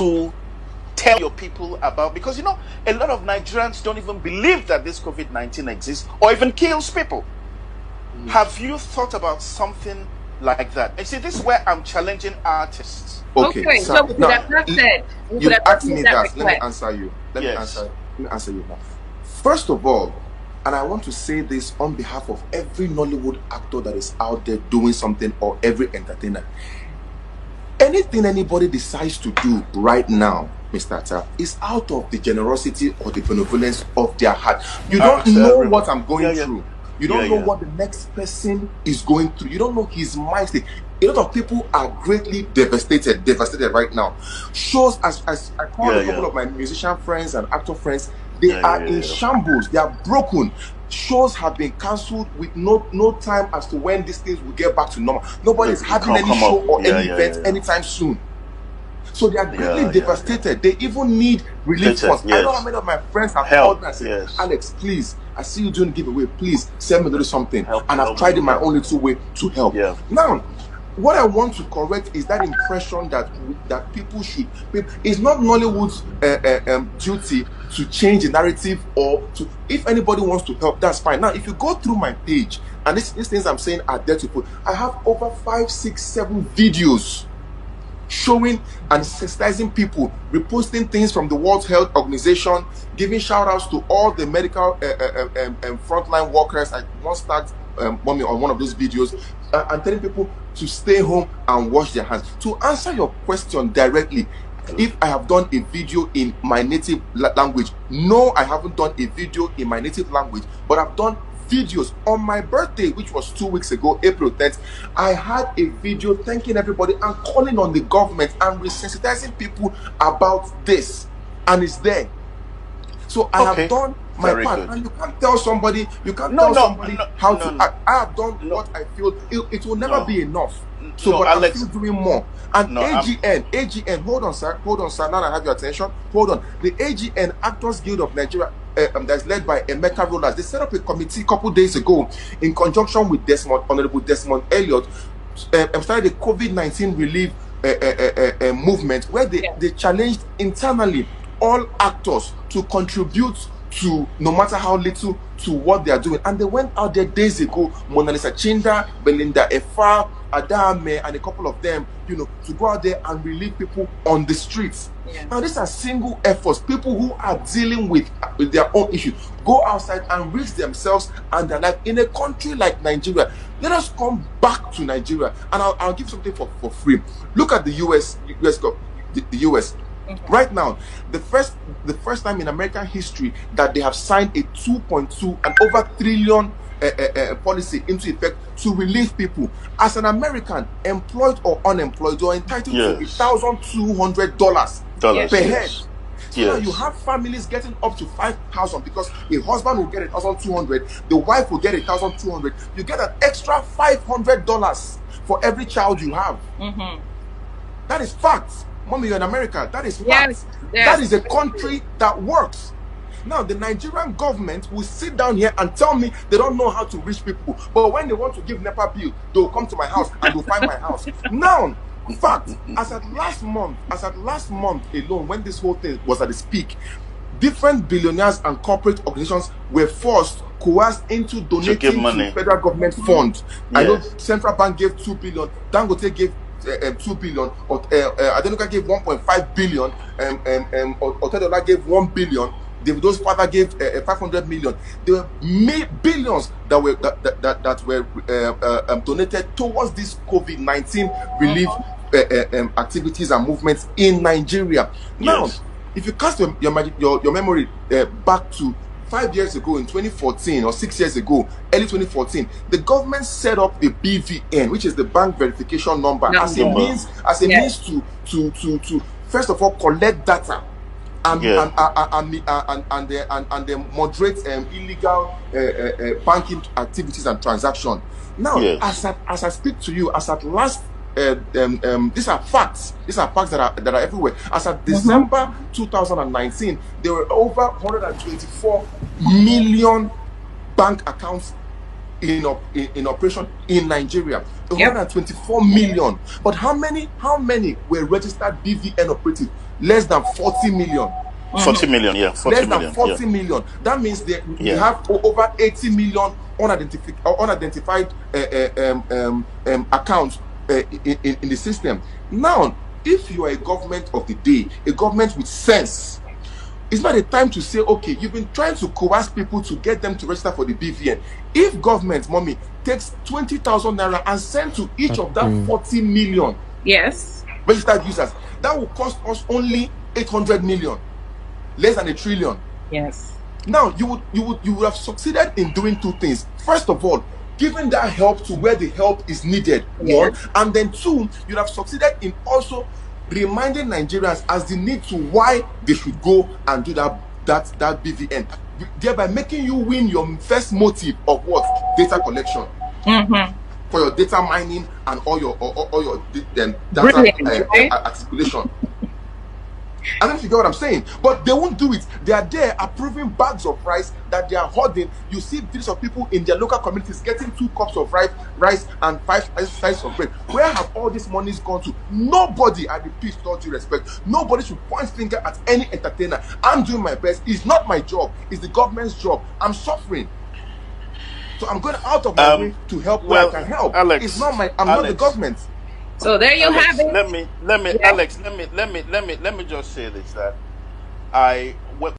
to tell your people about, because a lot of Nigerians don't even believe that this COVID-19 exists or even kills people. Have you thought about something like that? And see, this is where I'm challenging artists. Okay, so we could have said, you asked me that. Let me answer you. Let me answer you now. First of all, and I want to say this on behalf of every Nollywood actor that is out there doing something, or every entertainer. Anything anybody decides to do right now, Mr. Atta, is out of the generosity or the benevolence of their heart. You don't know what I'm going through. You don't know what the next person is going through. You don't know his mind state. A lot of people are greatly devastated right now. Shows, as I call a couple of my musician friends and actor friends, they are in shambles. They are broken. Shows have been cancelled with no time as to when these things will get back to normal. Nobody is having any show or any event anytime soon. So they are greatly devastated. They even need relief funds. I know how many of my friends have called me and said, Alex, please, I see you doing a giveaway. Please send me a little something. And I've tried in my own little way to help. Now, what I want to correct is that impression that people should. It's not Nollywood's duty to change the narrative, or to. If anybody wants to help, that's fine. Now, if you go through my page, and these things I'm saying are there to put, I have over 5, 6, 7 videos showing and sensitizing people, reposting things from the World Health Organization, giving shout outs to all the medical frontline workers. I once tagged Mommy on one of those videos, and telling people to stay home and wash their hands. To answer your question directly, if I have done a video in my native language, no, I haven't done a video in my native language, but I've done videos. On my birthday, which was 2 weeks ago, April 10th, I had a video thanking everybody and calling on the government and resensitizing people about this, and it's there. So I have done my part, and you can't tell somebody, how to act. I have done what I feel. It will never be enough. So, but Alex, I'm still doing more. And AGN, hold on, sir. Now I have your attention. Hold on. The AGN, Actors Guild of Nigeria, that's led by Emeka Rollers, they set up a committee a couple days ago in conjunction with Honorable Desmond Elliott, started the COVID-19 relief movement, where they challenged internally all actors to contribute to, no matter how little, to what they are doing. And they went out there days ago, Mona Lisa Chinda, Belinda Efa, Adame, and a couple of them, to go out there and relieve people on the streets. Now, these are single efforts. People who are dealing with their own issues go outside and risk themselves and their life in a country like Nigeria. Let us come back to Nigeria, and I'll give something for free. Look at the US. The US. Right now, the first time in American history that they have signed a 2.2 and over trillion policy into effect to relieve people. As an American, employed or unemployed, you're entitled to $1,200 per head. So now you have families getting up to 5,000, because a husband will get $1,200, the wife will get $1,200. You get an extra $500 for every child you have. That is fact. Mommy, you're in America. That is fact. That is a country that works. Now, the Nigerian government will sit down here and tell me they don't know how to reach people. But when they want to give NEPA bill, they'll come to my house and they'll find my house. Now, in fact, as at last month alone, when this whole thing was at its peak, different billionaires and corporate organizations were coerced into donating to federal government funds. I know Central Bank gave 2 billion, Dangote gave 2 billion, Adenuga gave 1.5 billion, Otedola gave 1 billion, Davido's father gave 500 million. There were billions that were donated towards this COVID-19 relief activities and movements in Nigeria. Now, if you cast your memory back to 5 years ago, in 2014, or 6 years ago, early 2014, the government set up the BVN, which is the bank verification number, as a means to first of all collect data and moderate illegal banking activities and transactions. Now, as I speak to you, as at last. These are facts. These are facts that are everywhere. As of December 2019, there were over 124 million bank accounts in operation in Nigeria. 124 million. But how many were registered BVN operatives? Less than 40 million. 40 million, yeah. 40 less million, than 40 million. That means we have over 80 million unidentified accounts in the system. Now, if you are a government of the day, a government with sense, it's not a time to say, okay, you've been trying to coerce people to get them to register for the BVN. If government, mommy, takes 20,000 naira and send to each of that 40 million registered users, that will cost us only 800 million, less than 1 trillion. Yes. Now, you would have succeeded in doing two things. First of all, giving that help to where the help is needed, one, and then two, you'd have succeeded in also reminding Nigerians as the need to why they should go and do that BVN, thereby making you win your first motive of what? Data collection. For your data mining and all your data articulation. I don't know if you get what I'm saying, but they won't do it. They are there approving bags of rice that they are hoarding. You see videos of people in their local communities getting 2 cups of rice and 5 slices of bread. Where have all these monies gone to? Nobody, I repeat, with all due respect, nobody should point finger at any entertainer. I'm doing my best. It's not my job. It's the government's job. I'm suffering. So I'm going out of my way to help where I can help. Alex, it's not I'm not the government. So there you have it. Alex, let me just say this, that I